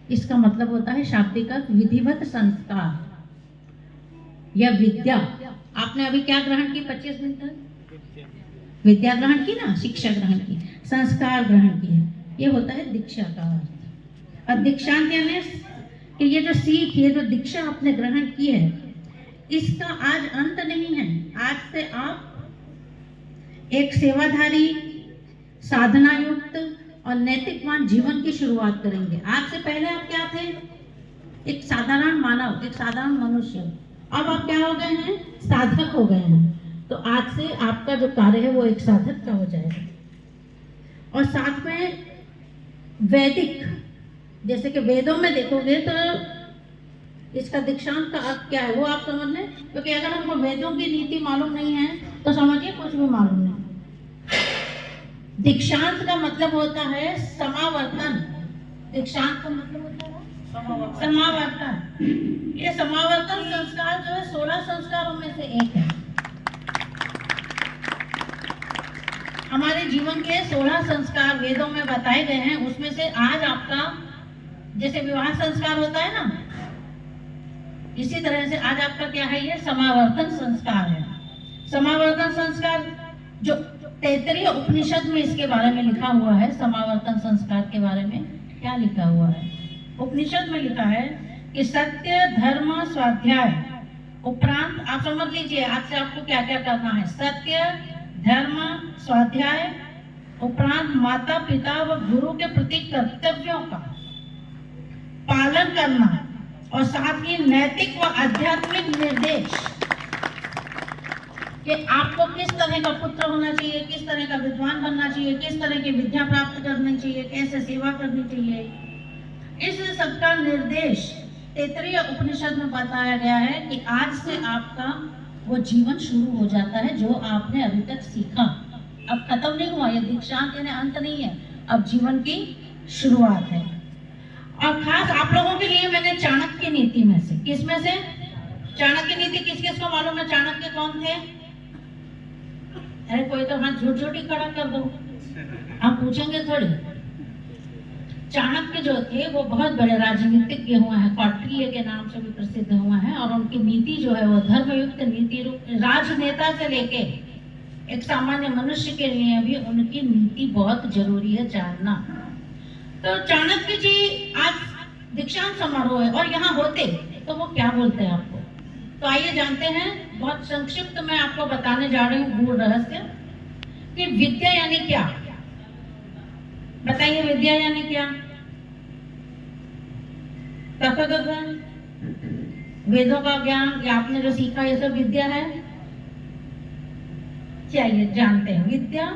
इसका मतलब होता है शाब्दिक अर्थ विधिवत संस्कार या विद्या। आपने अभी क्या ग्रहण की 25 मिनट तक? विद्या ग्रहण की ना, शिक्षा ग्रहण की, संस्कार ग्रहण की है, ये होता है दीक्षा का अर्थ। और दीक्षांत यानी कि ये जो सीख, ये जो दीक्षा आपने ग्रहण की है, इसका आज अंत नहीं है। आज से आप एक सेवाधारी, साधना युक्त और नैतिकवान जीवन की शुरुआत करेंगे। आज से पहले आप क्या थे? एक साधारण मानव, एक साधारण मनुष्य। अब आप क्या हो गए हैं? साधक हो गए हैं। तो आज से आपका जो कार्य है वो एक साधक का हो जाएगा। और साथ में वैदिक, जैसे कि वेदों में देखोगे तो इसका दीक्षांत का अर्थ क्या है वो आप समझ लें, क्योंकि अगर हमको वेदों की नीति मालूम नहीं है तो समझिए कुछ भी मालूम नहीं। दीक्षांत का मतलब होता है समावर्तन। दीक्षांत का मतलब होता है समावर्तन। ये समावर्तन संस्कार जो है 16 संस्कारों में से एक है। हमारे जीवन के 16 संस्कार वेदों में बताए गए हैं। उसमें से आज आपका जैसे विवाह संस्कार होता है ना, इसी तरह से आज आपका क्या है? ये समावर्तन संस्कार है। समावर्तन संस्कार जो तैत्तरीय उपनिषद में इसके बारे में लिखा हुआ है, समावर्तन संस्कार के बारे में क्या लिखा हुआ है? उपनिषद में लिखा है कि सत्य, धर्म, स्वाध्याय उपरांत, आप समझ लीजिए आज से आपको क्या क्या करना है। सत्य, धर्म, स्वाध्याय उपरांत माता पिता व गुरु के प्रति कर्तव्यों का पालन करना और साथ ही नैतिक व आध्यात्मिक निर्देश कि आपको किस तरह का पुत्र होना चाहिए, किस तरह का विद्वान बनना चाहिए, किस तरह की विद्या प्राप्त करनी चाहिए, कैसे सेवा करनी चाहिए, इस सबका निर्देश तैत्तरीय उपनिषद में बताया गया है कि आज से आपका वो जीवन शुरू हो जाता है जो आपने अभी तक सीखा। अब खत्म नहीं हुआ, ये दीक्षांत यानी अंत नहीं है, अब जीवन की शुरुआत है। और खास आप लोगों के लिए मैंने चाणक्य नीति में से, किसमें से? चाणक्य नीति किस किस को मालूम है? चाणक्य कौन थे? अरे कोई तो हाथ झूठ झूठ ही खड़ा कर दो, आप पूछेंगे थोड़ी। चाणक्य जो थे वो बहुत बड़े राजनीतिज्ञ हुए हैं, कौटिल्य के नाम से भी प्रसिद्ध हुए हैं। और उनकी नीति जो है वो धर्मयुक्त नीति, राजनेता से लेके एक सामान्य मनुष्य के लिए भी उनकी नीति बहुत जरूरी है जानना। तो चाणक्य जी आज दीक्षांत समारोह है और यहाँ होते तो वो क्या बोलते हैं आपको? तो आइए जानते हैं। बहुत संक्षिप्त में आपको बताने जा रही हूँ गूढ़ रहस्य कि विद्या यानी क्या। बताइए विद्या यानी क्या? वेदों का ज्ञान या आपने जो सीखा ये सब विद्या है। चलिए जानते हैं। विद्या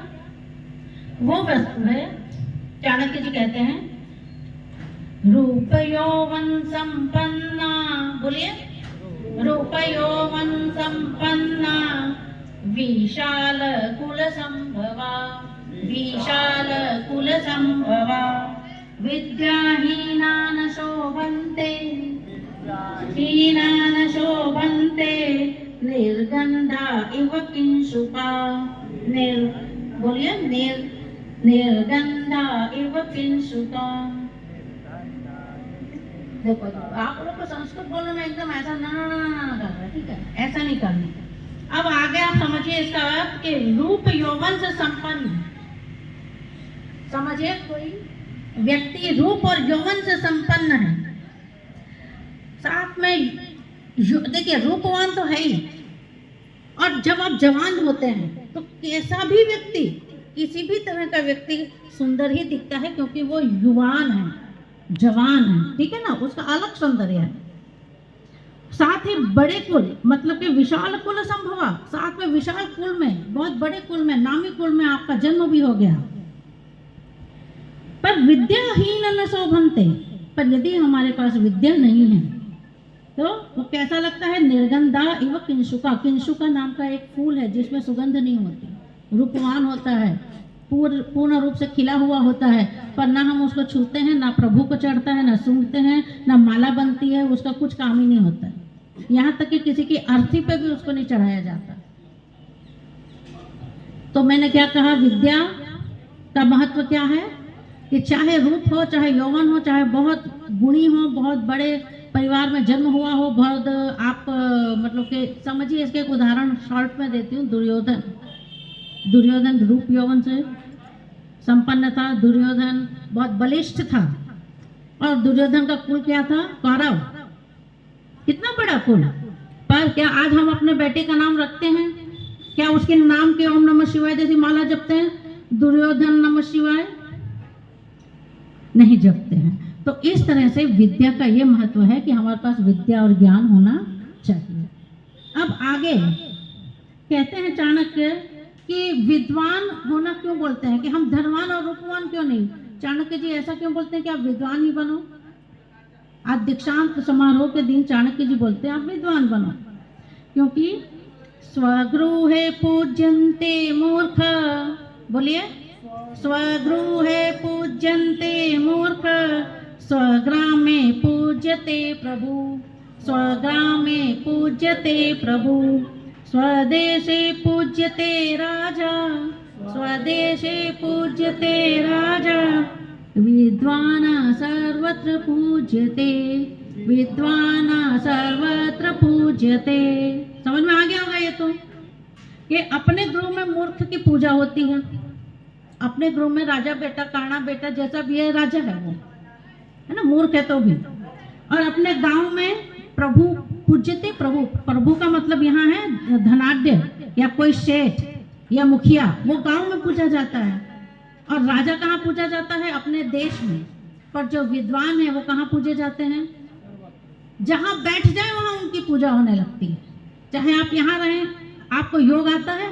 वो वस्तु है, चाणक्य जी कहते हैं, रूप यौवन संपन्ना, बोलिए, रूप यौवन संपन्ना विशाल कुल संभवा, विशाल कुल संभवा विद्याहीना न शोभन्ते, हीना न शोभन्ते निर्गंधा इव किंशुका, बोलिए, निर्गंधा इव किंशुका। देखो आप लोग को संस्कृत बोलने में एकदम ऐसा ना कर रहा है, ठीक है, ऐसा नहीं करना। अब आगे आप समझिए इसका अर्थ कि रूप यौवन से संपन्न। समझिए कोई व्यक्ति रूप और यौवन से संपन्न है, साथ में देखिए रूपवान तो है ही, और जब आप जवान होते हैं तो कैसा भी व्यक्ति, किसी भी तरह का व्यक्ति सुंदर ही दिखता है, क्योंकि वो युवान है, जवान है, ठीक है ना, उसका अलग सौंदर्य है। साथ ही बड़े कुल, मतलब कि विशाल कुल संभवा, साथ में विशाल कुल में, बहुत बड़े कुल में, नामी कुल में आपका जन्म भी हो गया। पर विद्याहीन न शोभन्ते, पर यदि हमारे पास विद्या नहीं है तो वो कैसा लगता है? निर्गंधा इव किंशुका। किंशुका नाम का एक फूल है जिसमें सुगंध नहीं होती, रूपवान होता है, पूर्ण रूप से खिला हुआ होता है, पर ना हम उसको छूते हैं, ना प्रभु को चढ़ता है, ना सूंघते हैं, ना माला बनती है, उसका कुछ काम ही नहीं होता है। यहाँ तक कि किसी की अर्थी पे भी उसको नहीं चढ़ाया जाता। तो मैंने क्या कहा? विद्या का महत्व क्या है कि चाहे रूप हो, चाहे यौवन हो, चाहे बहुत गुणी हो, बहुत बड़े परिवार में जन्म हुआ हो, बहुत आप मतलब कि समझिए, इसके एक उदाहरण शॉर्ट में देती हूँ। दुर्योधन रूप यौवन से संपन्न था। दुर्योधन बहुत बलिष्ठ था और दुर्योधन का कुल क्या था? कौरव। कितना बड़ा कुल। पर क्या आज हम अपने बेटे का नाम रखते हैं? क्या उसके नाम के ओम नमः शिवाय जैसी माला जपते हैं? दुर्योधन नमः शिवाय नहीं जपते हैं। तो इस तरह से विद्या का ये महत्व है कि हमारे पास विद्या और ज्ञान होना चाहिए। अब आगे कहते हैं चाणक्य कि विद्वान होना क्यों बोलते हैं, कि हम धनवान और रूपवान क्यों नहीं? चाणक्य जी ऐसा क्यों बोलते हैं कि आप विद्वान ही बनो? आज दीक्षांत समारोह के दिन चाणक्य जी बोलते हैं आप विद्वान बनो, क्योंकि स्वगृहे पूज्यन्ते मूर्ख, बोलिए, स्वगृहे पूज्यन्ते मूर्ख, स्वग्रामे पूज्यते प्रभु, स्वग्रामे पूज्यते प्रभु, स्वदेशे पूज्यते राजा, स्वदेशे पूज्यते राजा, विद्वान सर्वत्र पूज्यते, विद्वान सर्वत्र पूज्यते। समझ में आ गया होगा ये तो, कि अपने गृह में मूर्ख की पूजा होती है। अपने गृह में राजा बेटा, काना बेटा, जैसा भी है राजा है वो, है ना, मूर्ख है तो भी। और अपने गांव में प्रभु पूज्यते प्रभु, प्रभु का मतलब यहाँ है धनाढ्य या कोई सेठ या मुखिया, वो गांव में पूजा जाता है। और राजा कहाँ पूजा जाता है? अपने देश में। पर जो विद्वान है वो कहाँ पूजे जाते हैं? जहाँ बैठ जाए वहाँ उनकी पूजा होने लगती है। चाहे आप यहाँ रहें, आपको योग आता है,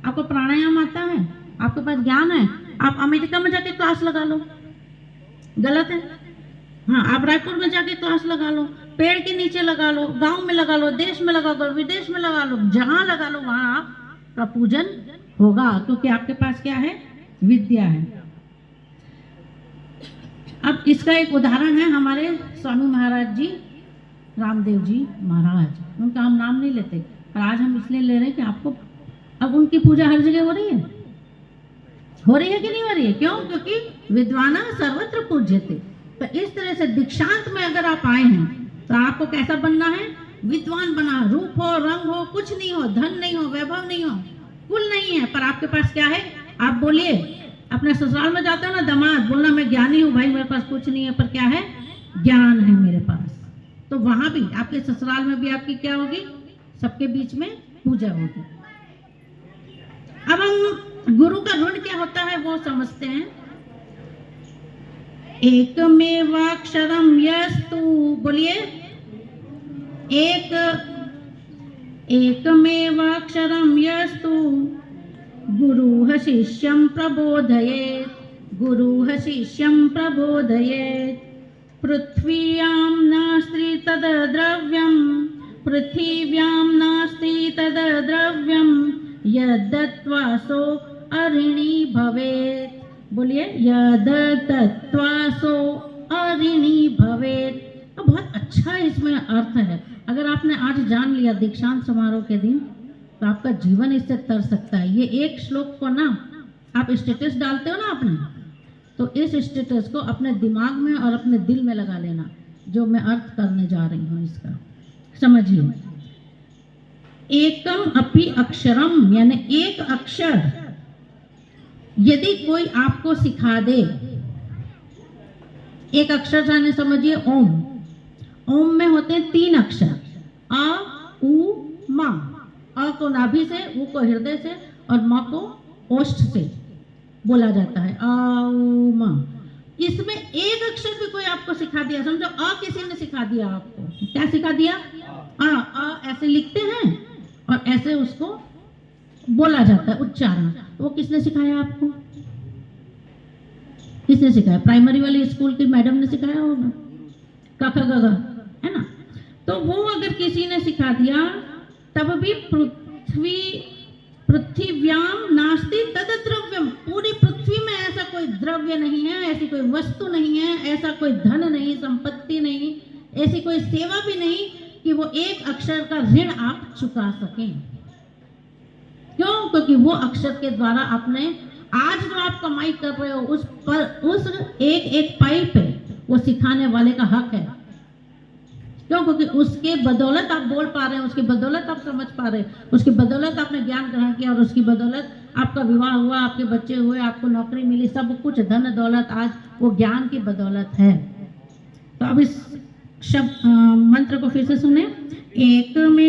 आपको प्राणायाम आता है, आपके पास ज्ञान है, आप अमेरिका में जाके क्लास लगा लो, गलत है? हाँ, आप रायपुर में जाके क्लास लगा लो, पेड़ के नीचे लगा लो, गांव में लगा लो, देश में लगा लो, विदेश में लगा लो, जहाँ लगा लो वहाँ आपका पूजन होगा, क्योंकि आपके पास क्या है? विद्या है। अब इसका एक उदाहरण है हमारे स्वामी महाराज जी, रामदेव जी महाराज। उनका हम नाम नहीं लेते, पर आज हम इसलिए ले रहे हैं कि आपको, अब उनकी पूजा हर जगह हो रही है, हो रही है कि नहीं हो रही है? क्यों? क्योंकि विद्वाना सर्वत्र पूज्यते। तो इस तरह से दीक्षांत में अगर आप आए हैं तो आपको कैसा बनना है? विद्वान बना। रूप हो, रंग हो, कुछ नहीं हो, धन नहीं हो, वैभव नहीं हो, कुल नहीं है, पर आपके पास क्या है? आप बोलिए, अपने ससुराल में जाते हो ना दामाद, बोलना मैं ज्ञानी हूँ भाई, मेरे पास कुछ नहीं है, पर क्या है? ज्ञान है मेरे पास। तो वहां भी आपके ससुराल में भी आपकी क्या होगी? सबके बीच में पूजा होगी। अब हम गुरु का ऋण क्या होता है वो समझते हैं। एकमेवाक्षरम यस्तु, बोलिए, एकमेवाक्षरम यस्तु गुरुः शिष्यं प्रबोधयेत्, गुरुः शिष्यं प्रबोधयेत्। पृथ्व्यां नास्ति तद् द्रव्यं, पृथिव्यां नास्ति तद् द्रव्यं, यद्दत्त्वा सो अऋणी भवेत्। बोलिए, यद्दत्त्वा सो अऋणी भवेत्। तो बहुत अच्छा इसमें अर्थ है। अगर आपने आज जान लिया दीक्षांत समारोह के दिन, तो आपका जीवन इससे तर सकता है। ये एक श्लोक को ना आप स्टेटस डालते हो ना अपने, तो इस स्टेटस को अपने दिमाग में और अपने दिल में लगा लेना, जो मैं अर्थ करने जा रही हूँ इसका। समझिए, एकम अपि अक्षरम, यानी एक अक्षर यदि कोई आपको सिखा दे, एक अक्षर जाने समझिए ओम। ओम में होते हैं 3 अक्षर, अ, उ, म। अ को नाभि से, उ को हृदय से और म को ओष्ठ से बोला जाता है, अ, उ, म। इसमें एक अक्षर भी कोई आपको सिखा दिया, समझो अ किसी ने सिखा दिया आपको, क्या सिखा दिया? अ ऐसे लिखते हैं और ऐसे उसको बोला जाता है, उच्चारण। वो किसने सिखाया आपको? किसने सिखाया? प्राइमरी वाली स्कूल की मैडम ने सिखाया होगा, क ख ग घ, है ना? तो वो अगर किसी ने सिखा दिया, तब भी पृथ्व्याम नास्ति तद द्रव्यम, पूरी पृथ्वी में ऐसा कोई द्रव्य नहीं है, ऐसी कोई वस्तु नहीं है, ऐसा कोई धन नहीं, संपत्ति नहीं, ऐसी कोई सेवा भी नहीं कि वो एक अक्षर का ऋण आप चुका सकें। क्यों? क्योंकि वो अक्षर के द्वारा आपने आज जो आप कमाई कर रहे हो उस पर, उस एक एक पाई पे वो सिखाने वाले का हक है। क्यों? क्योंकि उसके बदौलत आप बोल पा रहे हैं, उसकी बदौलत आप समझ पा रहे हैं, उसकी बदौलत आपने ज्ञान ग्रहण किया और उसकी बदौलत आपका विवाह हुआ, आपके बच्चे हुए, आपको नौकरी मिली, सब कुछ धन दौलत आज वो ज्ञान की बदौलत है। तो अब इस शब्द मंत्र को फिर से सुने। एक में